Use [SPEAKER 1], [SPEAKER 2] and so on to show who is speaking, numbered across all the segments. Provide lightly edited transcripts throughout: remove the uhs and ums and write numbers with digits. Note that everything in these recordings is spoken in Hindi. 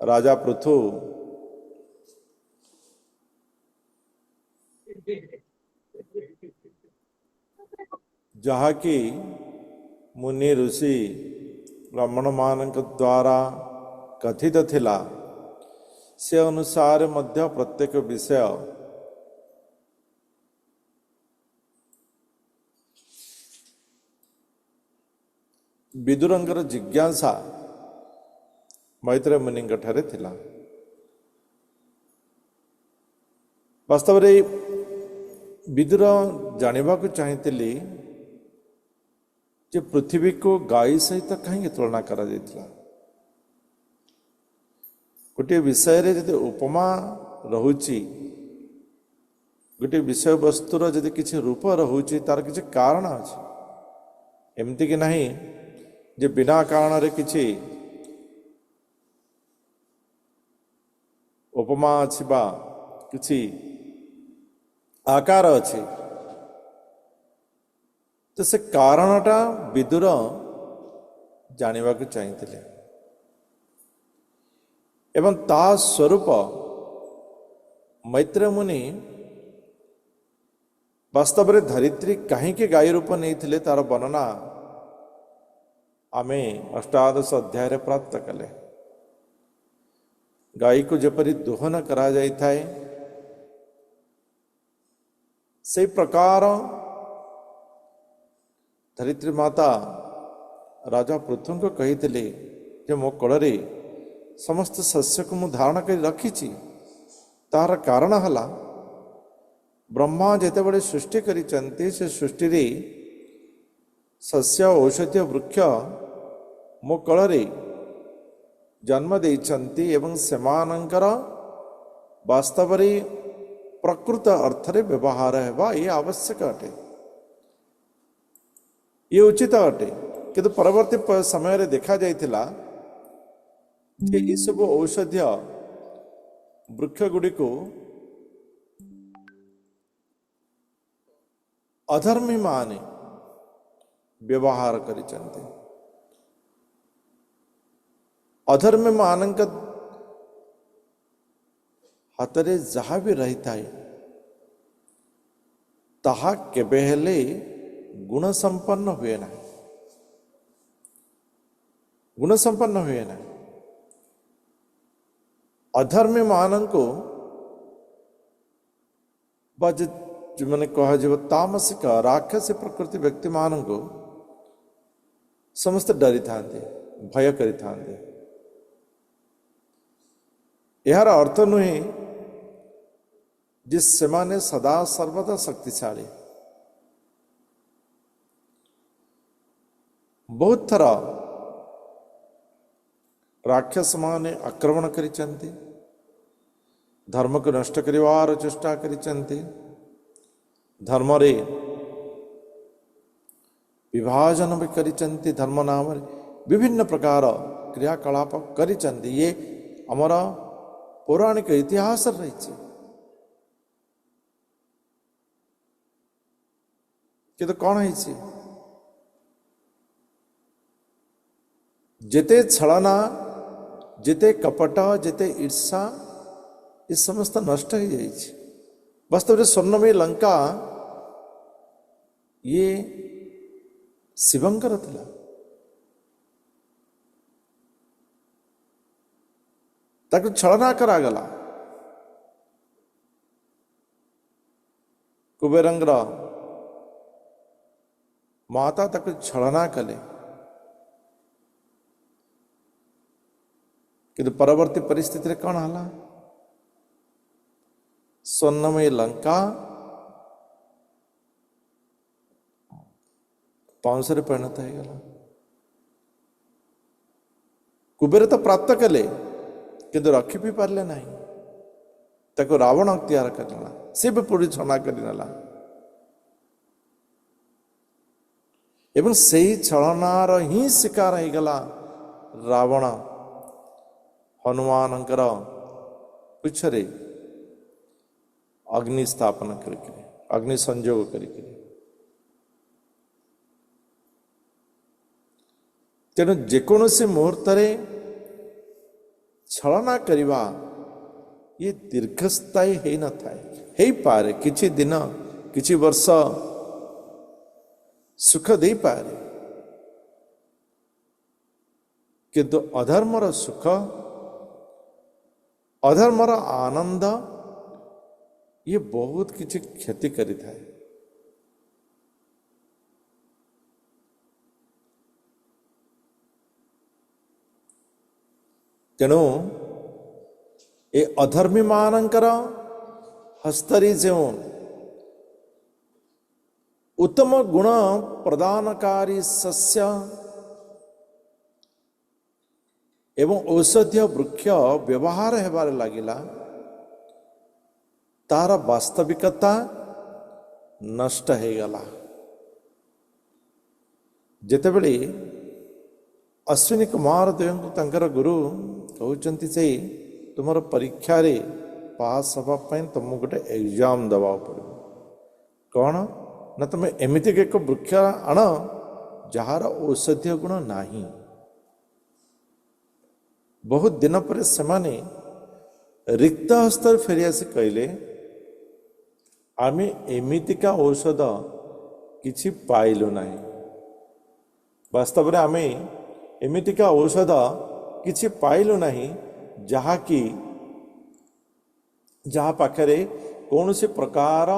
[SPEAKER 1] राजा पृथु जहाँकि मुनि ऋषि ब्राह्मण मान द्वारा कथित थिला से अनुसार मध्य प्रत्येक विषय विदुरंकर जिज्ञासा मैत्रेय मुनि ठारे थिला। वास्तव में विदुर जानवा को चाहते जे पृथ्वी को गाई सहित कहीं तुलना करा जायतिला। गोटे विषय रे जदि उपमा रहुची गोटे विषय वस्तुर जदि किसी रूप रहुची तार किसी कारण अछि। एमती कि नहीं जे बिना कारण रे किसी उपमा अछि बा किसी आकार अछि तो से कारणटा विदुर जानवा को चाहते एवं ता स्वरूप मैत्रेय मुनि वास्तव में धरित्री कहीं गाई रूप नहीं थिले तार वर्णना आमे अष्टादश अध्याय प्राप्त कले। गाई को जपरी दोहन करा जाय थाए से प्रकार धरित्री माता राजा पृथु को कही जे मो कोଳରେ समस्त शस्य को मु धारण कर रखी तार कारण हला ब्रह्मा जेते बड़े सृष्टि करिचंती से सृष्टि रे सस्य औषधीय वृक्ष मो कोଳରେ जन्म देइचंती एवं सेमानंकर वास्तव रे प्रकृत अर्थ रे व्यवहार हेबा ये आवश्यक अटे ये उचित अटे। किंतु परवर्ती समय रे देखा जाइथिला जे ये सब औषधीय वृक्ष गुड़ी को अधर्मी माने व्यवहार करिचंती। अधर्मी मानक हाथरे जहाँ भी रहता है ताहा केबे हेले गुण संपन्न हुए ना गुण संपन्न हुए ना। अधर्मी मान को जो मैंने कहा जो तामसिक राक्षस प्रकृति व्यक्ति मान को समस्त डरी था भय करी था। यार अर्थ नुहे जिस सेमाने सदा सर्वदा शक्तिशाली बहुत थरा राक्षस माने आक्रमण करिचंती धर्म को नष्ट करिवार चेष्टा करिचंती धर्म रे विभाजन भी करिचंती धर्म नाम विभिन्न प्रकार क्रियाकलाप करिचंती। ये हमारा पौराणिक इतिहास रही कि तो कौन है जेते छलना जेते कपट जेते ईर्षा ये समस्त नष्ट हो जाए। वास्तव में स्वर्णमयी लंका ये शिवंकर थिला ताकि छलना करागला कुबेरंगर माता तक छलना कले किंतु परवर्ती परिस्थिति रे कौन हला स्वर्णमयी लंका पांसरे परिणत हो गला। कुबेर तो प्राप्त कले किंतु रखी भी पारे ना ताको रावण अख्तियार करला से भी पूरी छलना करनेला एवं से ही छलनार ही शिकार हो गला रावण हनुमानंकर पुछरे अग्नि स्थापन करके अग्नि संयोग करके तेणु जेकोसी मुहूर्त छलना करिवा ये दीर्घस्थायी है न थाए हे पारे किछि दिन किछि वर्ष सुख दे पारे किंतु अधर्मर सुख अधर्मर आनंद ये बहुत किछि क्षति करि थाए। तेणु ए अधर्मी मानकर हस्तरी जो उत्तम गुण प्रदानकारी सस्य एवं औषधीय वृक्ष व्यवहार हेबार लागिला तार वास्तविकता नष्ट हो गला। जेतेबेले अश्विनी कुमार देव तंकर गुरु कहते से तुमर परीक्षा रे पास हवाई तुम गोटे एग्जाम दवा पड़ो कौन ना तुम एमती एक वृक्ष आण जार औषधीय गुण नाही। बहुत दिन पर सेमाने रिक्त हस्त फेरी आसी कहले आमे एमितिका औषध किछि पाइलु नाही। वास्तव में आमे एमितिका औषध किछि पाइलु नाही जहा कि जहा पाखरे कौन से प्रकार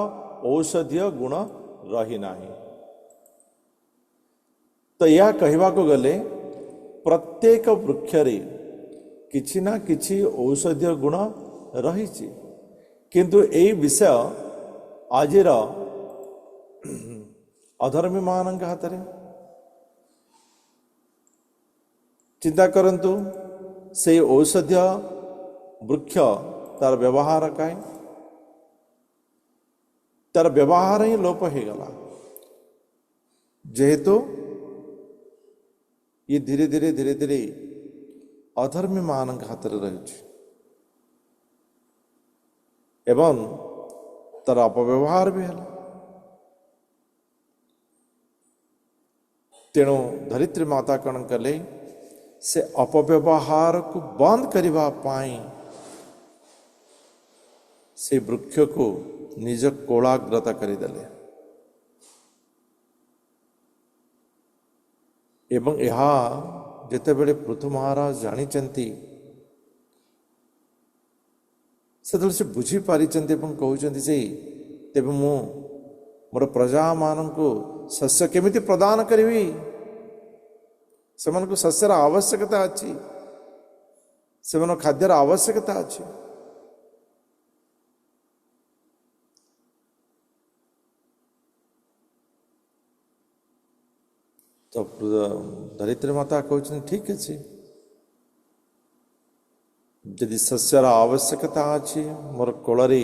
[SPEAKER 1] औषधीय गुण रही नाही। तो यह कहवा को गले प्रत्येक वृक्ष रे किछि ना किछि औषधीय गुण रही किंतु यही विषय आजिर अधर्मी मान हाथ में चिंता करंतु से औषधीय वृक्ष तार व्यवहार कहीं तार व्यवहार ही लोप हो गला जेहेतु ये धीरे धीरे अधर्मी मान हाथ में रही एवं तार अपव्यवहार भी है। तेणु धरित्री माता कण कले से अपव्यवहार को बंद करने पाई से वृक्ष को निज कोलाग्रता करदेले एवं यह जेतेबेले पृथु महाराज जानिचंती से बुझी पारी कहते से तेबे मु मोर प्रजा मान को शस्य केमिति प्रदान करी से शस्यर आवश्यकता अच्छी से खाद्यर आवश्यकता अच्छी। तो धरित्री माता कहते ठीक अच्छे यदि शस्यर आवश्यकता अच्छी मोर कोलरे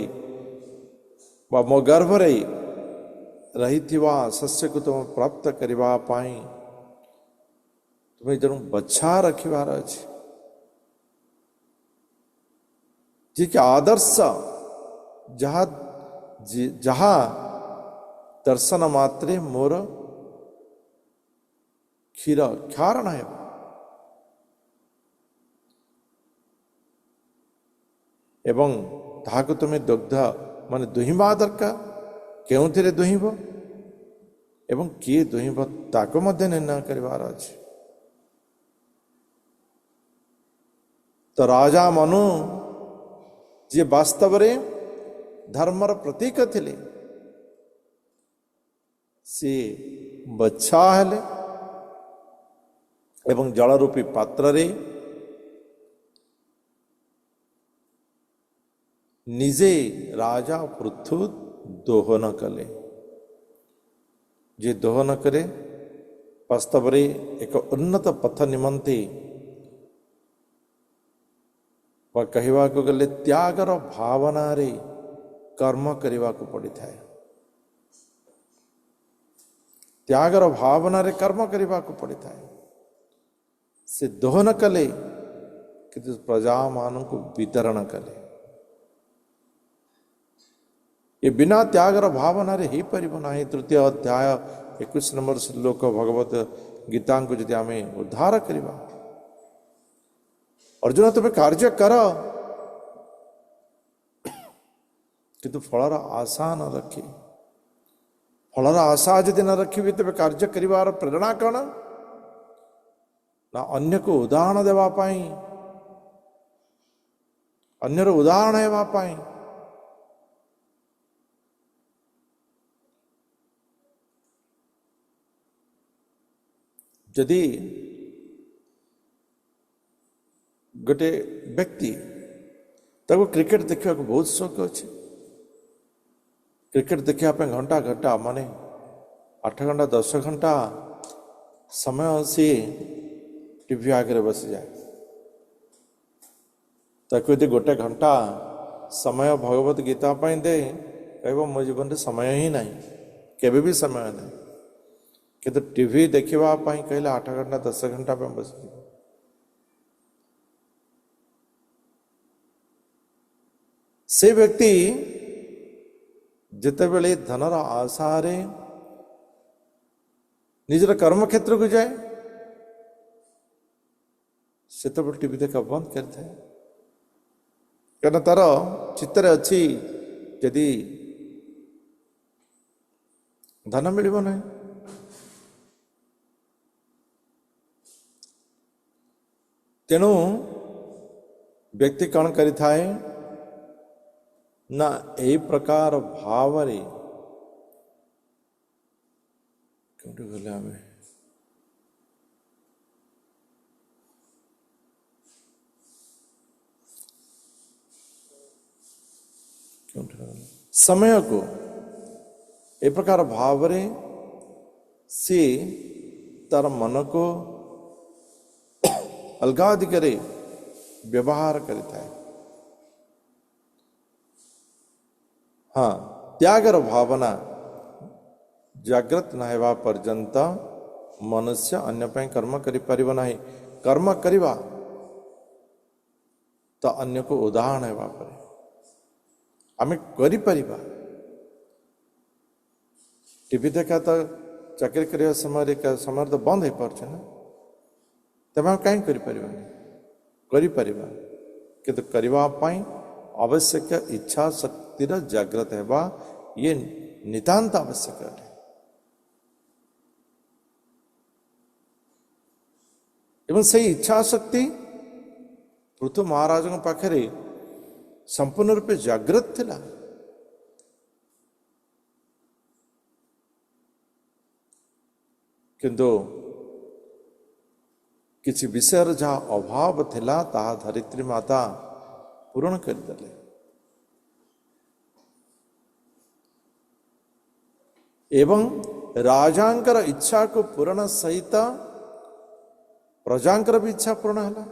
[SPEAKER 1] मो गर्भरे रही शस्य को तुम प्राप्त करने पाई तुम्हें जन बच्छा रखिबार अच्छे जी के आदर्श जहा जहा दर्शन मात्रे मोर क्षीर क्षारण है एवं ताहाको तुम्हें दुग्ध माने दुहिबा दरकार केउथिरे दुहिब एवं किए दुहिब ताको मध्य निर्णय करिवार अछि। तो राजा मनु जे वास्तव रे धर्मर प्रतीक थिले से बच्छा हेले एवं जलरूपी पात्र रे निजे राजा पृथु दोहन कले जे दोहन करे वास्तव रे एक उन्नत पथ निमंते कहवा को गले त्यागर भावना रे कर्म करने को पड़ी थाए त्यागर भावना रे कर्म करने को पड़ी थाए से दोहन कले कि प्रजा मान को वितरण कले ये बिना त्यागर भावना रे ही परिबो नाही। तृतीय अध्याय 21 नंबर श्लोक भगवत गीता को यदि आम उद्धार करवा अर्जुन तुम कार्य कर किंतु फलर आशा न रखी। फलर आशा यदि न रखी तेरे कार्य करिवार प्रेरणा कौन ना अन्य को उदाहरण देवाई अन्यर उदाहरण हेवाई जदि गोटे व्यक्ति ताको क्रिकेट देखा बहुत शौक अच्छे क्रिकेट देखा घंटा घंटा माने 8 घंटा 10 घंटा समय सी टीवी आगे बसी जाए ताकि यदि गोटे घंटा समय भगवत गीता दे कह मो जीवन समय ही ना केवे भी समय ना किंतु टीवी देखा कहले 8 घंटा 10 घंटा बस से व्यक्ति जिते बेले धनर आशार निजर कर्म क्षेत्र को जाए से टीवी देखा बंद करता है क्या तार चित्तर अच्छी यदि धन मिल ना तेणु व्यक्ति कौन करिथाए ना ए प्रकार भाव क्योंकि गले आम समय को ए प्रकार भाव सी तार मन को अलगादि करे व्यवहार करता है। हाँ त्यागर भावना जागृत न होगा पर्यंत मनुष्य अन्य पे कर्म करि परिबो नाही। कर्म करिबा तो अन्य को उदाहरण होगा परे आमे करि परिबा। टीवी देखा तो चाकरी करने समय तो बंद हो पार्छ ना तेज आम कहीं करें किंतु करने आवश्यक इच्छा शक्तिर जागृत है ये नितांत आवश्यक अटे। एवं से इच्छा शक्ति पृथु महाराज पाखे संपूर्ण रूपे जागृत थिला। किंतु किसी विषय जहाँ अभाव थिला ताहा धरित्री माता पूरण करदेले। एवं राजांकर इच्छा को पूरण सहित प्रजांकर भी इच्छा पूर्ण है।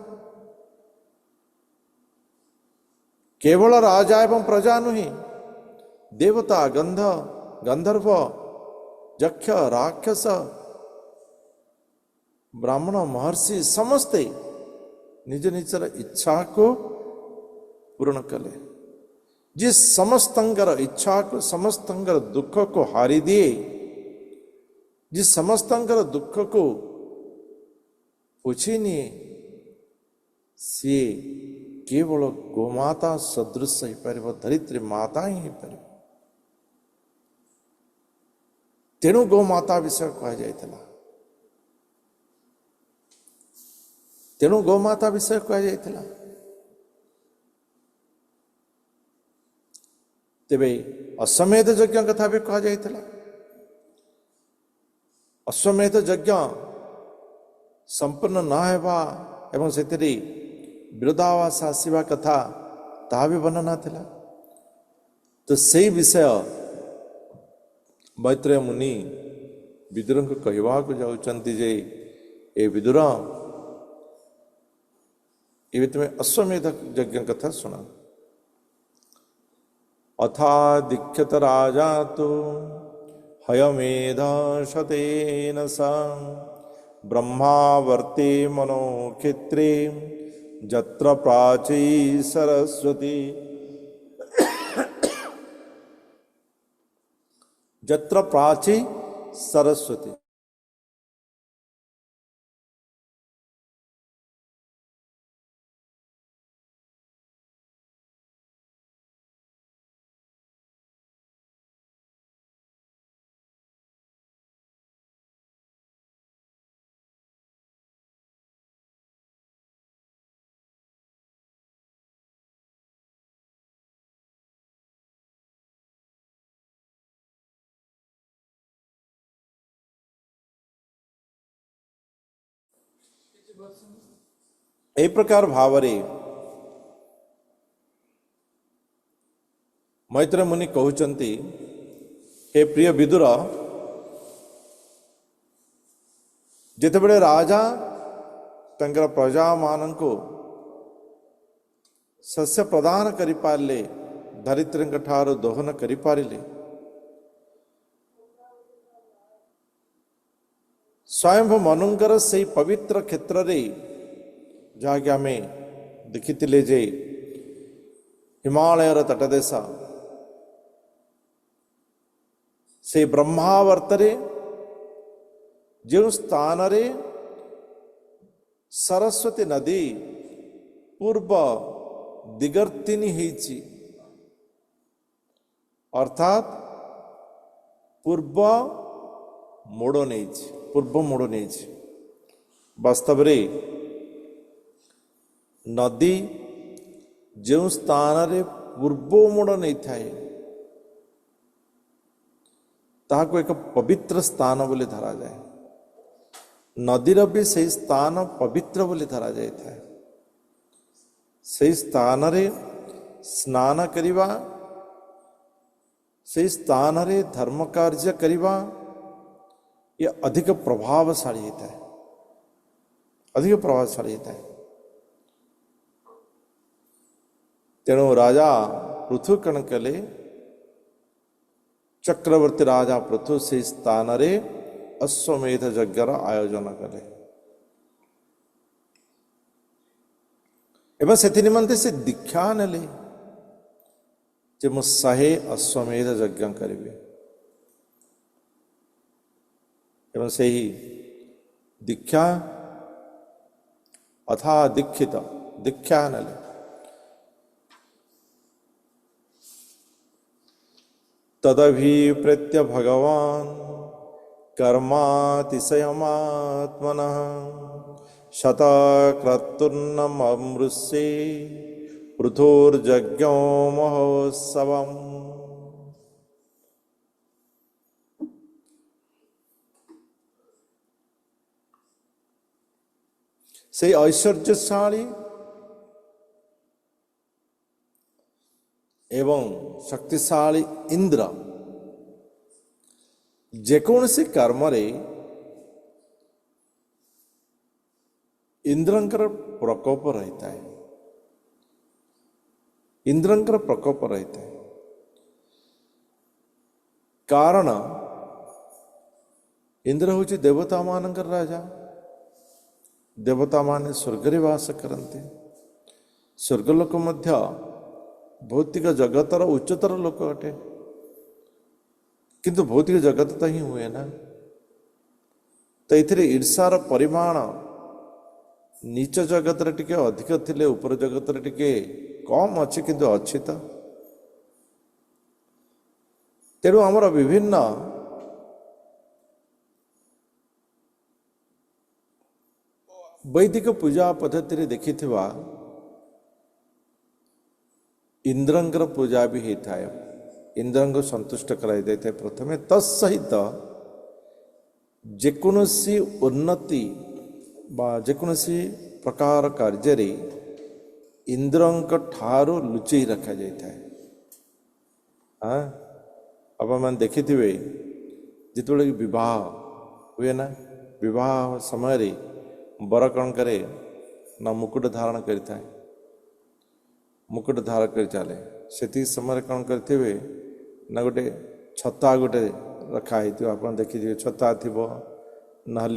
[SPEAKER 1] केवल राजा एवं प्रजा नुहे देवता गंधर्व यक्ष राक्षस ब्राह्मण महर्षि समस्ते निज निजर इच्छा को पूर्ण कले। जिस समस्तंगर इच्छा को समस्तंगर दुख को हारी दिए जिस समस्तंगर दुख को पूछी नहीं सी केवल गोमाता सदृश ही पार धरित्री माता ही पार। तेणु गोमाता विषय कह जाता तेणु गोमाता विषय कह जाता। तेबे अश्वमेध यज्ञ कथा भी कह जाता। अश्वमेध यज्ञ संपूर्ण न होगा एवं से विरोधावास आसवा कथा ता भी वर्णना थिला। तो से विषय मैत्रेय मुनि विदुर को कहवा को जाउचंती जे ए विदुर ये तुम्हें अश्वमेध यज्ञ कथा सुना। अथा दीक्षत राजा तो हयमेध शतेन सा ब्रह्मावर्ते मनोक्षेत्रे जत्र प्राची सरस्वती जत्र प्राची सरस्वती। ए प्रकार भावरे मैत्र मुनि कहउचंती, हे प्रिय विदुर, जेतेबेले राजा तंकर प्रजा माननको शस्य प्रदान करि पारले, धरित्रीଙ୍କ ଠାରୁ ଦହନ କରିପାରିଲେ, स्वयं मनुଙ୍କର ସେହି ପବିତ୍ର କ୍ଷେତ୍ରରେ ଯାହାକି ଆମେ ଦେଖିଥିଲେ ଯେ ହିମାଳୟର ତଟଦେଶ, ସେହି ବ୍ରହ୍ମାବର୍ତ୍ତରେ ଯେଉଁ ସ୍ଥାନରେ ସରସ୍ୱତୀ ନଦୀ ପୂର୍ବ ଦିଗର୍ତ୍ତିନୀ ହେଇଛି, ଅର୍ଥାତ୍ ପୂର୍ବ ମୋଡ଼ ନେଇଛି, ପୂର୍ବ ମୋଡ଼ ନେଇଛି। ବାସ୍ତବରେ ନଦୀ ଯେଉଁ ସ୍ଥାନରେ ପୂର୍ବ ମୋଡ଼ ନେଇଥାଏ ତାହାକୁ ଏକ ପବିତ୍ର ସ୍ଥାନ ବୋଲି ଧରାଯାଏ। ନଦୀର ବି ସେହି ସ୍ଥାନ ପବିତ୍ର ବୋଲି ଧରାଯାଇଥାଏ। ସେହି ସ୍ଥାନରେ ସ୍ନାନ କରିବା, ସେହି ସ୍ଥାନରେ ଧର୍ମ କାର୍ଯ୍ୟ କରିବା ये अधिक प्रभावशाली होता है, अधिक प्रभावशाली होता है। तेणु राजा पृथु कण कले, चक्रवर्ती राजा पृथु से स्थान रे अश्वमेध यज्ञर आयोजन कले एवं से निमंते से दीक्षा नेले जे मु 100 अश्वमेध यज्ञ करिवे एवं से ही दीक्षा अथा दीक्षित दीक्षा नेले। तदभिप्रेत्य भगवान कर्मातिशयमात्मनः शतक्रतुर्नममृष्ये पृथुर्यज्ञो महोत्सवम्। से ऐश्वर्यशाली एवं शक्तिशाली इंद्र जेकोसी कर्म रे इंद्रंकर प्रकोप रहता है, इंद्रंकर प्रकोप रहता है। कारण इंद्र होची देवता मानकर राजा, देवता माने स्वर्ग रे वास करते, स्वर्गलोक मध्य भौतिक जगतर उच्चतर लोक अटे, किंतु भौतिक जगत तो ही हुए ना। तो इथिरे ईर्षार परिमाण नीच जगत रे टिके अधिक थिले ऊपर जगत रे टिके कम अच्छी, किंतु अच्छी तो तेणु आमर विभिन्न वैदिक पूजा पद्धति रे देखिथिबा इंद्रंकर पूजा भी होता है, इंद्रंग संतुष्ट कराई देते प्रथमे तत्सहित जेकोसी उन्नति बा जेकोसी प्रकार कार्य रे इंद्रंक ठारो लुचई रखा जाता है। हाँ अब मैं देखी थे जिते विवाह हुए ना, विवाह समय रे बर कौन करे ना मुकुट धारण करता है, मुकुट धारण कर चले से समय कौन करेंगे ना गोटे छता गोटे रखा है, आप देखिए छता थी ना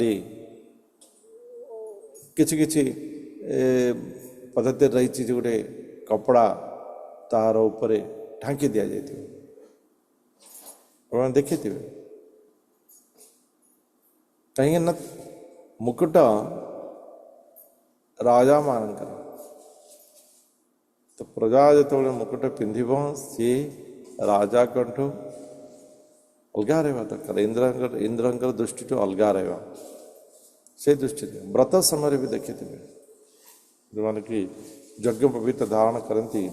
[SPEAKER 1] किछि किछि पद्धति रही गोटे कपड़ा तार उपरे ढांकी दि जाए, देखी थे कहीं ना मुकुट राजा मानकर तो प्रजा जो मुकुट पिंधिब सी राजा कंठू अलगा रहा दरकार, इंद्रंकर दृष्टि तो अलगा रहा से दृष्टि। व्रत समय भी देखी थे जो मैंने कि यज्ञ पवित्र धारण करती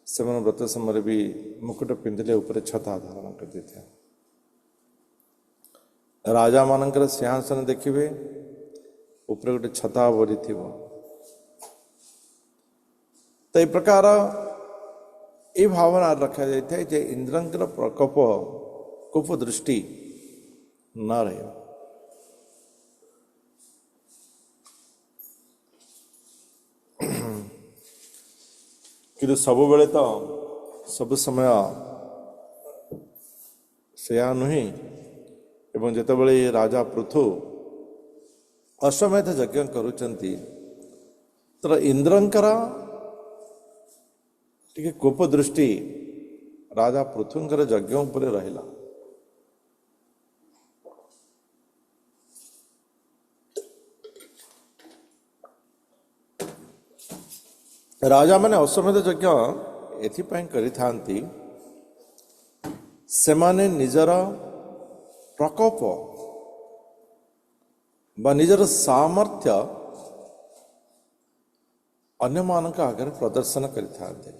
[SPEAKER 1] से व्रत समय भी मुकुट पिंधिले ऊपर छता धारण कर देते। राजा मानकर सिंहासन देखिए ऊपर गोटे छता बोरी थिबो। तो ये प्रकार ये भावना रखा जाता है जे इंद्रंकर प्रकोप कोप दृष्टि न रहे। कि सब बेले तो सब समय सेया नुहे। एवं जितेबाला राजा पृथु अश्वमेध यज्ञ करुचंती तर इंद्रंकर टिके कोप दृष्टि राजा पृथुंकर यज्ञ उपर रहिला। राजा माने अश्वमेध यज्ञ एथिपाई करिथांती सेमाने निजर प्रकोप बा निजर सामर्थ्य अन्य मानक आगे प्रदर्शन करिथांते।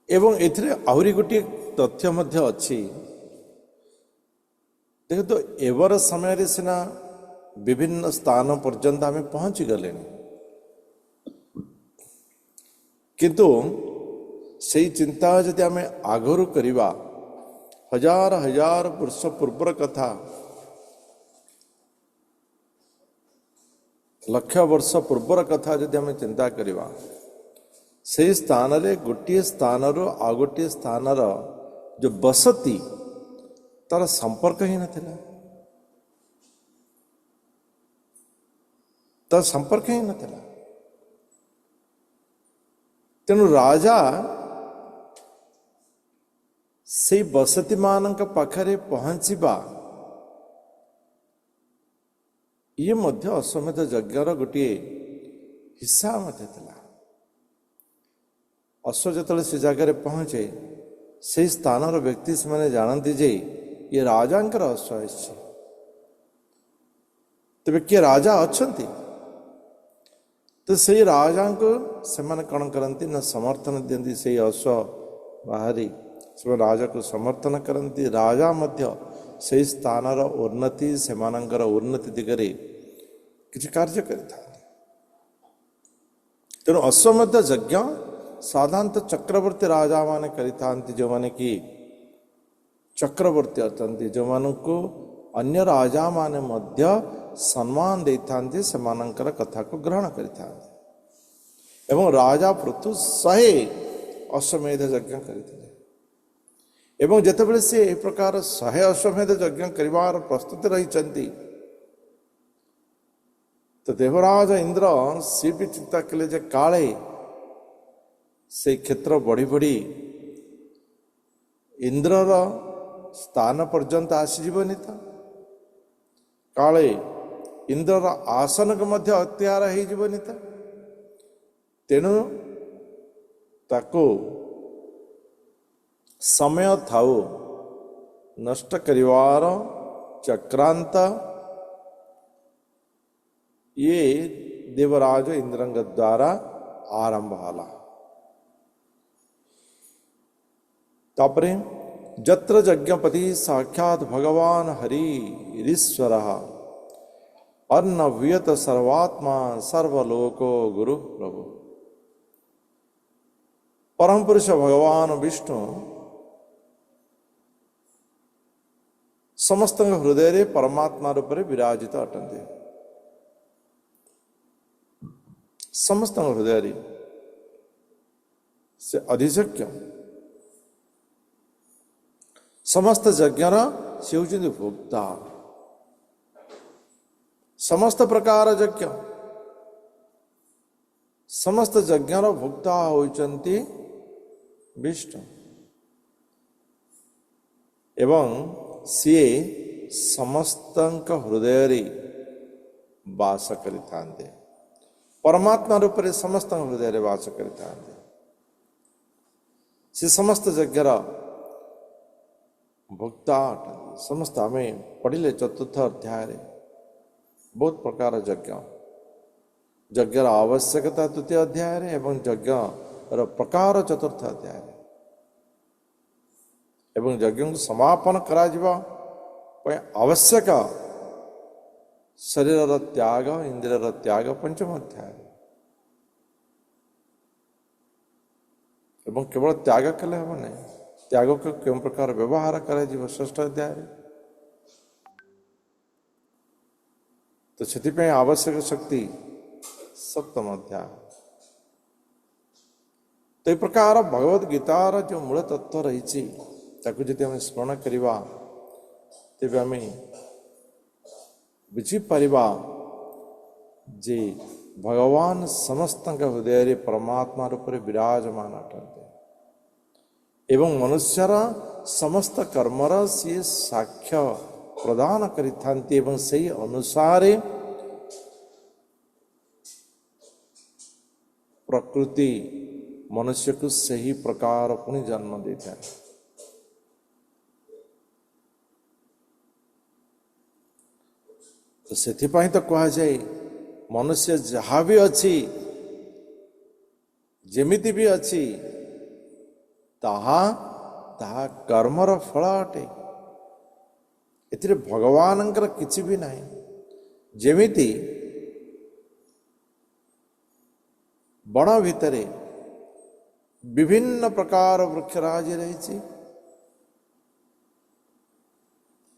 [SPEAKER 1] एवं एथिरे आहुरी गोटे तथ्य मध्य अच्छी। देखो तो एवर समय सिना विभिन्न स्थान पर्यंत आम पहुंची गले, किंतु से चिंता जदि आम आगरू करिबा हजार हजार वर्ष पूर्वर कथा, लक्ष वर्ष पूर्वर कथा जदि आम चिंता करिबा से स्थान रे गोटे स्थान रो आ गोटे स्थान जो बसती तार संपर्क ही नथिला, तार संपर्क ही नथिला। तेणु राजा से बसती मानक पाखरे पहुंचीबा ये मध्य अश्वमेध यज्ञर गोटे हिस्सा मध्य थिला। अश्व जो से जगह पहुंचे से स्थान व्यक्ति से जानती जे ये राजांकर अश्व आसी। तेरे किए राजा अच्छंती तो से राजा को से कौन करती ना समर्थन दियंती। से अश्व बाहरी से राजा को समर्थन करती। राजा मध्य से स्थान उन्नति से उन्नति दिगरे किसी कार्य करिता। तेणु अश्वमेध यज्ञ साधारणतः चक्रवर्ती राजा माने करिथांती, जो माने कि चक्रवर्ती अटंती, जो मानू अन्य राजा माने मध्य सम्मान देथांती, सेमानंकर कथा को ग्रहण करिथांती। एवं राजा पृथु 100 अश्वमेध यज्ञ करथिले। एवं जेतेबेले से ए प्रकार 100 अश्वमेध यज्ञ करिवार प्रस्तुत रहिचंती तो देवराज इंद्र सी भी चिंता कले जे काले से क्षेत्र बढ़ी बढ़ी इंद्रर स्थान पर्यंत आसीजनी था। काले इंद्रर आसन को मध्य अत्यार होनी था। तेणु ताको समय थाऊ नष्ट करिवार चक्रांत ये देवराज इंद्रंग द्वारा आरंभ होला। तापरे जत्र यज्ञपति साक्षात भगवान हरिश्वर अन्नव्यत सर्वात्मा सर्वलोको गुरु प्रभु परम पुरुष भगवान विष्णु समस्त हृदय रे परमात्मा रूप में विराजित अटंते। समस्त हृदय रे से अधिशक्य समस्त यज्ञर से होती भोक्ता। समस्त प्रकार यज्ञ समस्त यज्ञर भोक्ता होती विष्णु एवं सी समस्त हृदय रे वास करिथांते। परमात्मा रूप में समस्त हृदय रे वास करिथांते। से समस्त यज्ञर भोक्ता अटंती। समस्त आम पढ़िले चतुर्थ अध्याय रे बहुत प्रकार यज्ञ यज्ञर आवश्यकता तृतीय अध्याय रे एवं यज्ञ प्रकार चतुर्थ अध्याय रे एवं यज्ञ को समापन करा आवश्यक शरीर त्याग इंद्रियर त्याग पंचम अध्याय एवं केवल त्याग कले हम नहीं त्याग को क्यों प्रकार व्यवहार करे जीव षष्ठ अध्याय तो से आवश्यक शक्ति सप्तम अध्याय तो ये प्रकार भगवद गीतार जो मूल तत्व रही जब आम स्मरण करवा तेज आम बुझीपर जे भगवान समस्त हृदय परमात्मा रूप में विराजमान अटंते एवं मनुष्यर समस्त कर्मर सी साक्ष्य प्रदान करिथांती एवं सही अनुसार प्रकृति मनुष्य को सही प्रकार पुणी जन्म देता है। तो से तो कह जाए मनुष्य जहाँ भी अच्छी जेमिति भी अच्छी ताहा ताहा कर्मर फल अटे एथिरे भगवानंकर किछि भी नहीं जेमिति बण भितरे विभिन्न प्रकार वृक्षराज रही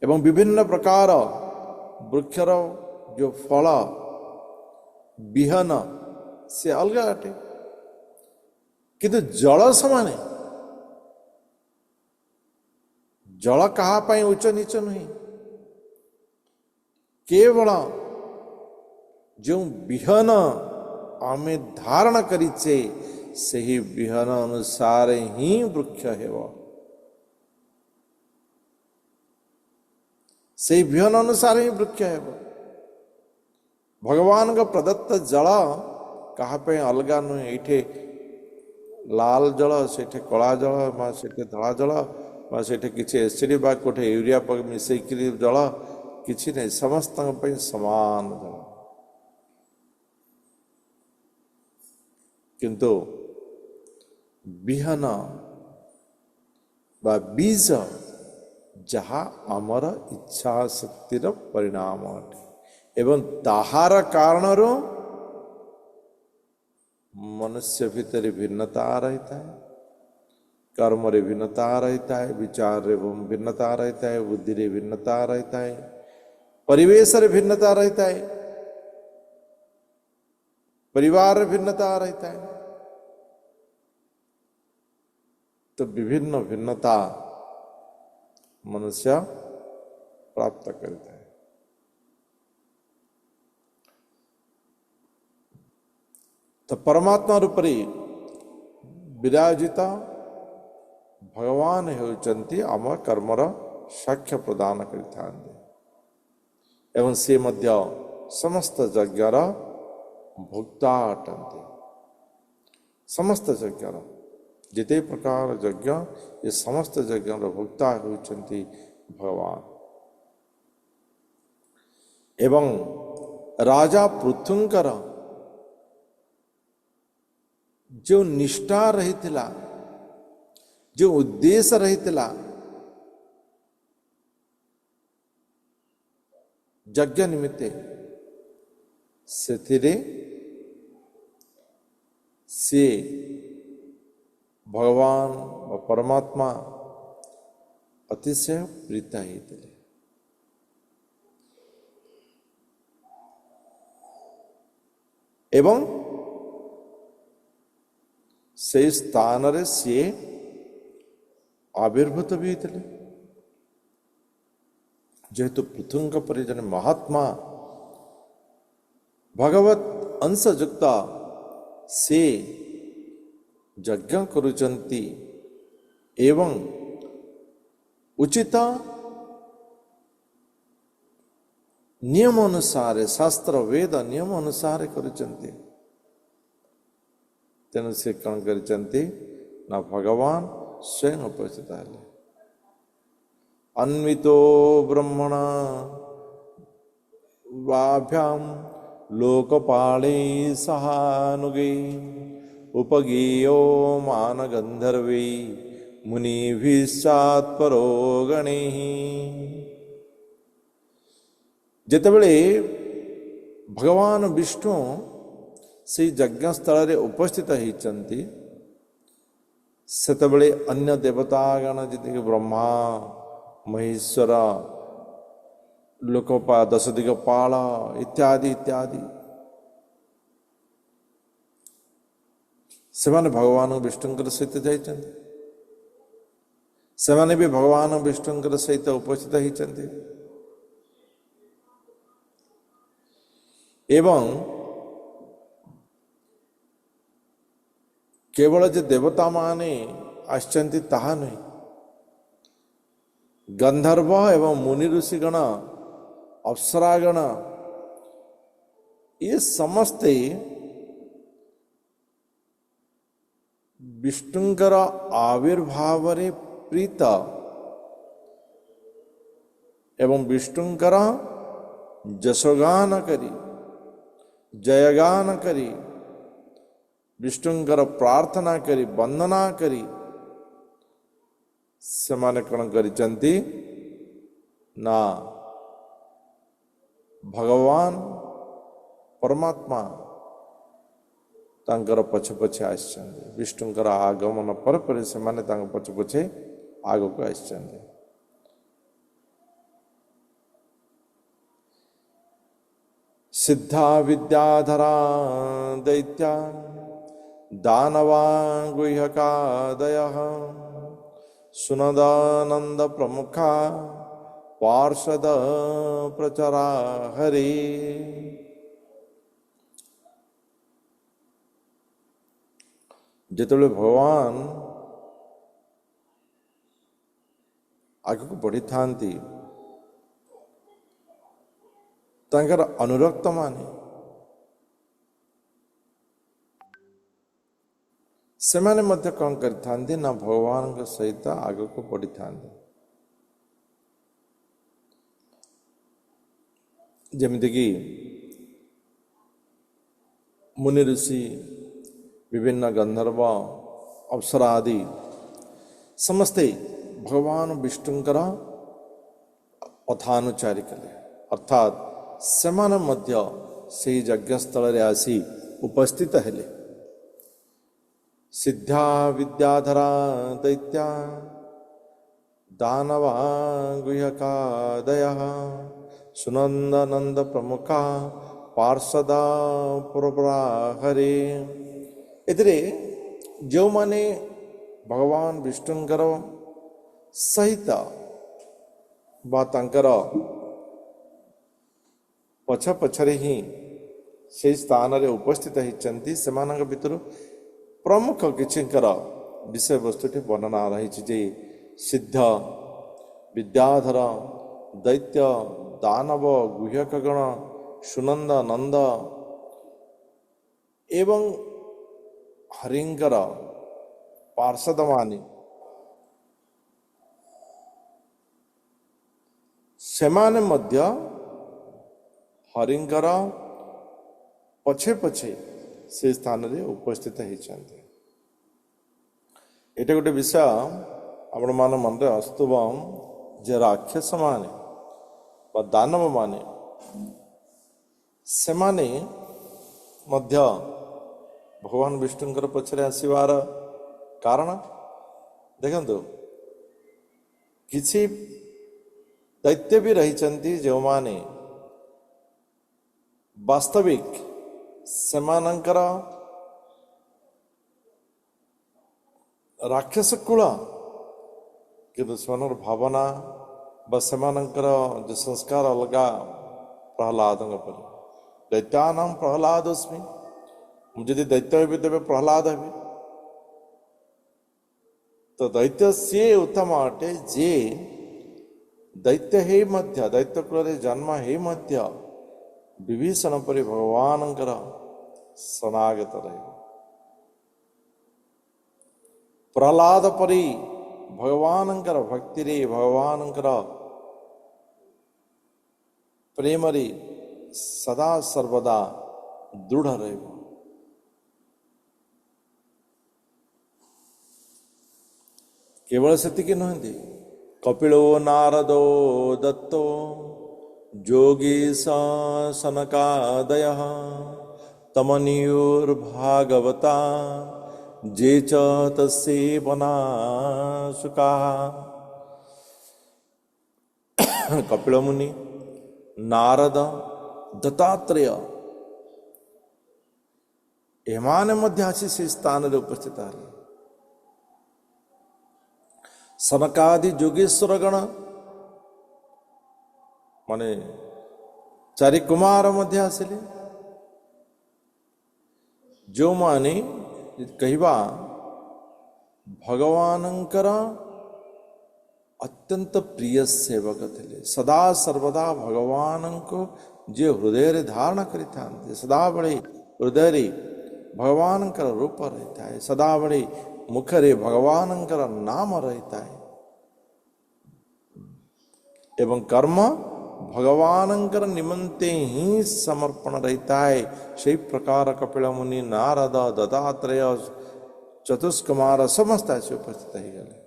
[SPEAKER 1] एवं विभिन्न प्रकार वृक्षर जो फल बिहन से अलग अटे किंतु जल समान जल कहा उच्च नीच नहीं केवल जो बिहन आमे धारण करिचे से ही बिहन अनुसार ही वृक्ष हेव से ही बिहन अनुसार ही वृक्ष हेव भगवान का प्रदत्त जल कहा अलगा नुहे ये लाल जल से कला जल से धला जल से किसी एसिड बा कोठे यूरिया मिसेक जल किसी नहीं समस्त समान जल किंतु बिहन बा बीज जहाँ आमर इच्छा शक्तिर परिणाम अटे एवं ताहार कारण मनुष्य भीतर भिन्नता रहता है कर्म रे भिन्नता रहता है विचार रे भिन्नता रहता है बुद्धि रे भिन्नता रहता है परिवेश रे भिन्नता रहता है परिवार रे भिन्नता रहता है तो विभिन्न भिन्नता मनुष्य प्राप्त करता है। तो परमात्मा रूपरी विराजिता भगवान होचंती आम कर्मर साक्ष्य प्रदान करिथांते एवं से मध्य समस्त यज्ञर भोक्ता अटंते समस्त यज्ञर जिते प्रकार यज्ञ ये समस्त यज्ञ भोक्ता होचंती भगवान एवं राजा पृथुंकर जो निष्ठा रही थिला जो उद्देश्य रही थिला यज्ञ निमित्ते से भगवान व परमात्मा अतिशय प्रीता ही थे एवं से स्थान रे सी आविर्भूत भी थे जेहेतु पृथुंग परि जन महात्मा भगवत अंश युक्त से यज्ञ करुचंती एवं उचित नियम अनुसार शास्त्र वेद नियम अनुसार करुचंती तेणु से कौन करिचंती ना भगवान स्वयं उपस्थित है अन्वितो ब्रह्मण वाभ्याम लोकपाले सहानुगे उपगीयो मान गंधर्वी मुनिभिश्चात्परो गणैः ଯେତେବେଳେ ଭଗବାନ ବିଷ୍ଣୁ ସେହି ଯଜ୍ଞସ୍ଥଳ ରେ ଉପସ୍ଥିତ ହେଇଛନ୍ତି, ସେତେବେଳେ ଅନ୍ୟ ଦେବତାଗଣ ଯେତିକି ବ୍ରହ୍ମା ମହେଶ୍ୱର ଲୋକପା ଦଶ ଦିଗପାଳ ଇତ୍ୟାଦି ଇତ୍ୟାଦି ସେମାନେ ଭଗବାନ ବିଷ୍ଣୁଙ୍କର ସହିତ ଯାଇଛନ୍ତି। ସେମାନେ ବି ଭଗବାନ ବିଷ୍ଣୁଙ୍କର ସହିତ ଉପସ୍ଥିତ ହେଇଛନ୍ତି ଏବଂ କେବଳ ଯେ ଦେବତା ମାନେ ଆସିଛନ୍ତି ତାହା ନୁହେଁ, ଗନ୍ଧର୍ବ ଏବଂ ମୁନି ଋଷିଗଣ ଅପ୍ସରାଗଣ ये ସମସ୍ତେ ବିଷ୍ଣୁଙ୍କର ଆବିର୍ଭାବରେ ପ୍ରୀତ ଏବଂ ବିଷ୍ଣୁଙ୍କର ଯଶଗାନ କରି ଜୟଗାନ କରି ବିଷ୍ଣୁଙ୍କର ପ୍ରାର୍ଥନା କରି ବନ୍ଦନା କରି ସେମାନେ କ'ଣ କରିଛନ୍ତି ନା ଭଗବାନ ପରମାତ୍ମା ତାଙ୍କର ପଛେ ପଛେ ଆସିଛନ୍ତି। ବିଷ୍ଣୁଙ୍କର ଆଗମନ ପରେ ପରେ ସେମାନେ ତାଙ୍କ ପଛେ ପଛେ ଆଗକୁ ଆସିଛନ୍ତି। ସିଦ୍ଧା ବିଦ୍ୟାଧରା ଦୈତ୍ୟା ଦାନବା ଗୁହ୍ୟକାଦୟଃ ସୁନଦାନନ୍ଦ ପ୍ରମୁଖା ପାର୍ଷଦ ପ୍ରଚରା ହରି। ଯେତେବେଳେ ଭଗବାନ ଆଗକୁ ବଢ଼ିଥାନ୍ତି, ତାଙ୍କର ଅନୁରକ୍ତ ମାନେ ସେମାନେ ମଧ୍ୟ କ'ଣ କରିଥାନ୍ତି ନା ଭଗବାନଙ୍କ ସହିତ ଆଗକୁ ବଢ଼ିଥାନ୍ତି। ଯେମିତିକି ମୁନି ଋଷି ବିଭିନ୍ନ ଗନ୍ଧର୍ବ ଅପ୍ସରା ଆଦି ସମସ୍ତେ ଭଗବାନ ବିଷ୍ଣୁଙ୍କର ପଥାନୁଚାରୀ କଲେ, ଅର୍ଥାତ୍ ସେମାନେ ମଧ୍ୟ ସେହି ଯଜ୍ଞସ୍ଥଳରେ ଆସି ଉପସ୍ଥିତ ହେଲେ। ସିଦ୍ଧା ବିଦ୍ୟାଧରା ଦୈତ୍ୟା ଦାନବା ଗୁହ୍ୟକାଦୟଃ ସୁନନ୍ଦାନନ୍ଦ ପ୍ରମୁଖା ପାର୍ଷଦ ପ୍ରଚରା ହରି। ଏଥିରେ ଯେଉଁମାନେ ଭଗବାନ ବିଷ୍ଣୁଙ୍କର ସହିତ ବା ତାଙ୍କର ପଛ ପଛରେ ହିଁ ସେହି ସ୍ଥାନରେ ଉପସ୍ଥିତ ହେଇଛନ୍ତି, ସେମାନଙ୍କ ଭିତରୁ ପ୍ରମୁଖ କିଛିଙ୍କର ବିଷୟବସ୍ତୁଟି ବର୍ଣ୍ଣନା ରହିଛି ଯେ ସିଦ୍ଧ ବିଦ୍ୟାଧର ଦୈତ୍ୟ ଦାନବ ଗୁହ୍ୟକଗଣ ସୁନନ୍ଦ ନନ୍ଦ ଏବଂ ହରିଙ୍କର ପାର୍ଷଦମାନେ ସେମାନେ ମଧ୍ୟ ହରିଙ୍କର ପଛେ ପଛେ ସେ ସ୍ଥାନରେ ଉପସ୍ଥିତ ହେଇଛନ୍ତି। ଏଇଟା ଗୋଟେ ବିଷୟ ଆପଣମାନ ମନରେ ଆସୁଥିବ ଯେ ରାକ୍ଷସ ମାନେ ବା ଦାନବ ମାନେ ସେମାନେ ମଧ୍ୟ ଭଗବାନ ବିଷ୍ଣୁଙ୍କର ପଛରେ ଆସିବାର କାରଣ ଦେଖନ୍ତୁ, କିଛି ଦୈତ୍ୟ ବି ରହିଛନ୍ତି ଯେଉଁମାନେ ବାସ୍ତବିକ ସେମାନଙ୍କର ରାକ୍ଷସ କୂଳ, କିନ୍ତୁ ସେମାନଙ୍କର ଭାବନା ବା ସେମାନଙ୍କର ଯେଉଁ ସଂସ୍କାର ଅଲଗା ପ୍ରହ୍ଲାଦଙ୍କ ପରି। ଦୈତ୍ୟାନାଂ ପ୍ରହ୍ଲାଦୋସ୍ମି, ମୁଁ ଯଦି ଦୈତ୍ୟ ହେବି ତେବେ ପ୍ରହ୍ଲାଦ ହେବି। ତ ଦୈତ୍ୟ ସିଏ ଉତ୍ତମ ଅଟେ ଯିଏ ଦୈତ୍ୟ ହେଇ ମଧ୍ୟ ଦୈତ୍ୟ କୂଳରେ ଜନ୍ମ ହେଇ ମଧ୍ୟ ବିଭୀଷଣ ପରି ଭଗବାନଙ୍କର ଶରଣାଗତ ରହିବ, ପ୍ରହ୍ଲାଦ ପରି ଭଗବାନଙ୍କର ଭକ୍ତିରେ ଭଗବାନଙ୍କର ପ୍ରେମରେ ସଦା ସର୍ବଦା ଦୃଢ଼ ରହିବ। କେବଳ ସେତିକି ନୁହନ୍ତି, କପିଳୋ ନାରଦୋ ଦତ୍ତୋ जोगीसा सनकादयः तमनीयोर्भागवता जे च तस्सेवनाशुकाः। कपिल मुनि, नारद, दत्तात्रेय एमाने मध्य आसी से स्थान रे उपस्थित हेले। सनकादि जोगेश्वर गण माने चारि कुमार मध्य आसिले, जो माने कहवा भगवानंकर अत्यंत प्रिय सेवक थे। सदा सर्वदा भगवान को जे हृदय रे धारण करि थांते, सदा बड़े हृदय रे भगवान का रूप रहता है, सदा बड़े मुखरे भगवान का नाम रहता है। एवं कर्म भगवान निमंते ही समर्पण रहता है। सही प्रकार कपिल मुनि, नारद, दत्तात्रेय, चतुष्कुमार समस्त ऐसे उपस्थित ही गए।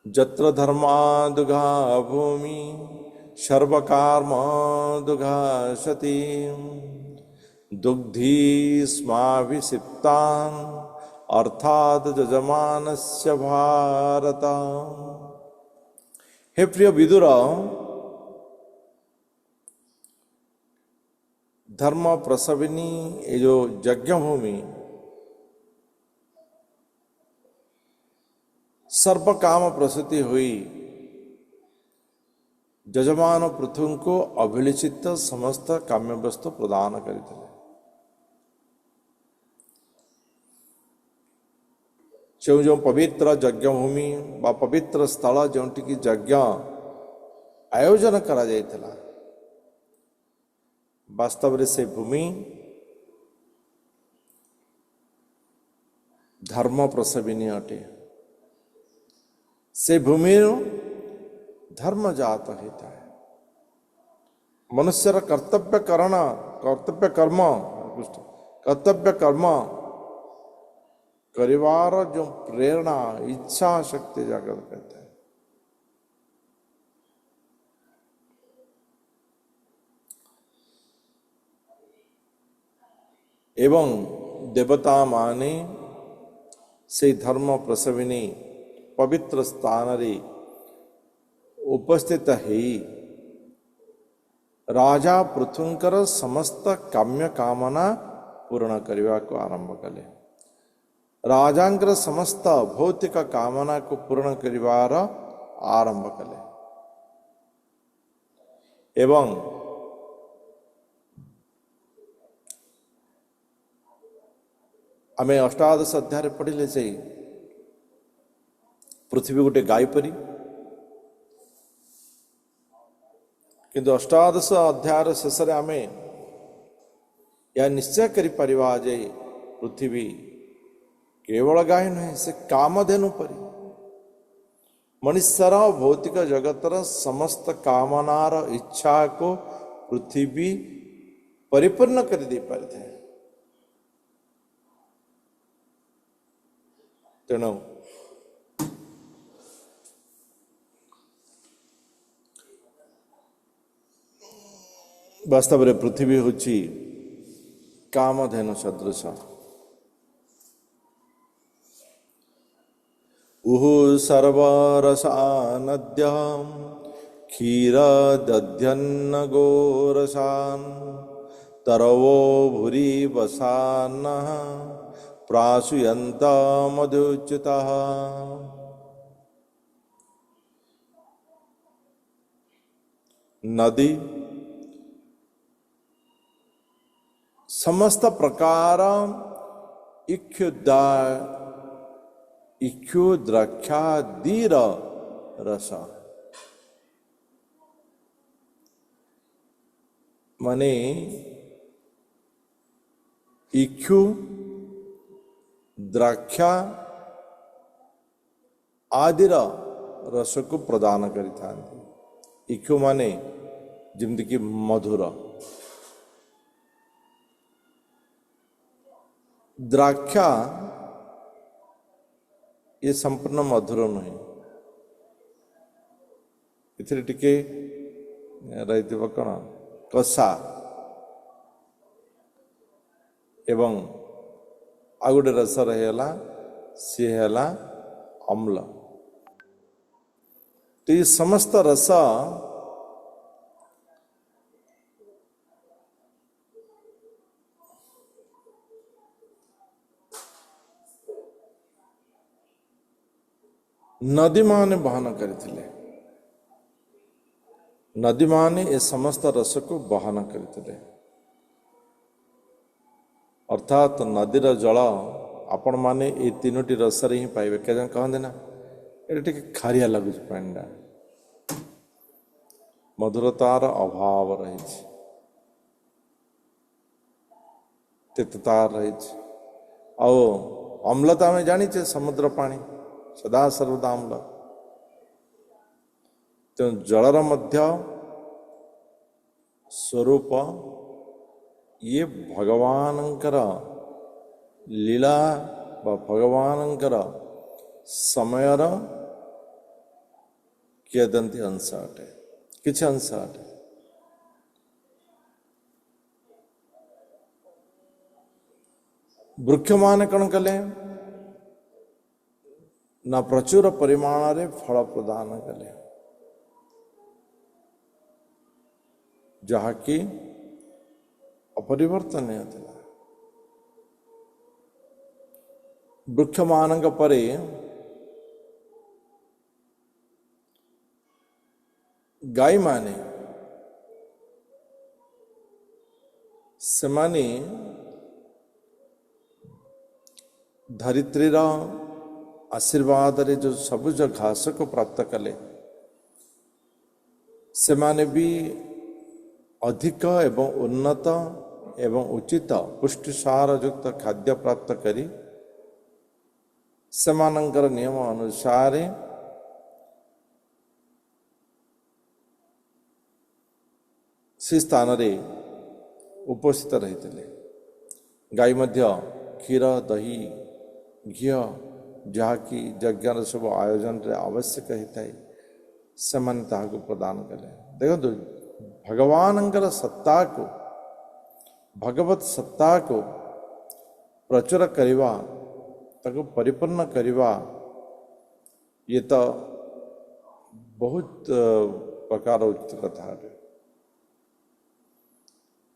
[SPEAKER 1] जत्र धर्मादुघा भूमि सर्वकार्म दुघासति दुग्धी स्माभिषिप्तान् अर्थात जजमानस्य भारत। हे प्रिय विदुर, धर्म प्रसविनी ये जो यज्ञ भूमि सर्व काम प्रसूति हुई, जजमान पृथु को अभिलिचित समस्त काम्य वस्तु प्रदान करते। जो पवित्र यज्ञ भूमि बा पवित्र स्थल जोटि की यज्ञ आयोजन करा जायतिला, वास्तव रे से भूमि धर्म प्रसविनी अटे। से भूमि धर्म जात होता है। मनुष्यर कर्तव्य कर्म करिवार जो प्रेरणा इच्छा शक्ति जागृत करता है। एवं देवता माने से धर्म प्रसविनी पवित्र स्थान रे उपस्थित है। राजा पृथुंकर समस्त काम्य कामना पूर्ण करने को आरंभ कले। राजांकर समस्त भौतिक कामना को पूर्ण करिवार आरंभ कले। एवं आमे अष्टादश अध्याय पढ़िले से पृथ्वी गोटे गाय परी, किंतु अष्टादश अध्याय शेष में आमे या निश्चय करि परिवा जे पृथ्वी केवल गाय नुहे, से कामधेनु परी मनुष्यर भौतिक जगतर समस्त कामनार इच्छा को पृथ्वी परिपूर्ण कर दे पारि थे। तेणु वास्तव में पृथ्वी होची कामधेनु सदृश। उहु सर्वरसा नद्यं क्षीरदध्यन्न गोरसान् तरवो भूरि वसान्नः प्राशुयन्त मधुच्युतः। नदी समस्त प्रकार इक्षु द्राक्षादीर रस माने इक्षु द्राक्षा आदिर रस को प्रदान करि थांती। इक्षु माने जिमती की मधुर, द्राक्षा ये संपूर्ण मधुर नुहे इथिरे टिके रही कौन कषा एवं आ गोटे रस रहीगला सी है अम्ल। तो ये समस्त रस नदी माने बहन करथिले। नदी माने ए समस्त रस को बहन करथिले अर्थात नदीर जल आपण माने ये तीनोटी रस ही पाइबे। क्या कहते ना ये टिके खारिया लगुच पांडा मधुरतार अभाव रही तेततार रही आओ अम्लता में जानी समुद्र पानी सदा सर्वदा अम्ल तेणु जलर मध्य स्वरूप ये भगवानंकर लीला बा भगवानंकर समयर कियदंती अंश अटे किछि अंश अटे। वृक्ष मान कौन कले ना प्रचुर परिमाण रे फल प्रदान कले जहाँकि अपरिवर्तनीय था। वृक्ष मानक परे गाय माने सेमानी धरित्रीर आशीर्वाद रे जो सबुज घास को प्राप्त कले सेमाने भी अधिक एवं उन्नत एवं उचित पुष्टिसार युक्त खाद्य प्राप्त करी सेमानंकर नियम अनुसार से स्थान रे उपस्थित रही थे। गाय मध्य क्षीर दही घी जहाँकि यज्ञ सब आयोजन रे आवश्यक होता है सेमाने ताहाको प्रदान कले। देखो भगवानंकर सत्ता को भगवत सत्ता को प्रचुर करिवा ताको परिपूर्ण करिवा ये तो बहुत प्रकार उचित कथा है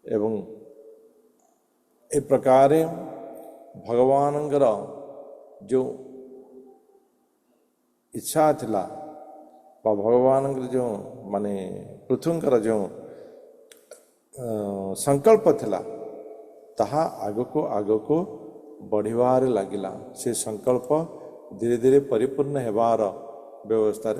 [SPEAKER 1] एवं ए प्रकार भगवानंकर जो इच्छा थिला बा भगवानंकर जो माने पृथ्वींकर जो संकल्प थिला ताहा आगको बढ़िबार लागिला। से संकल्प धीरे धीरे परिपूर्ण हेबार व्यवस्था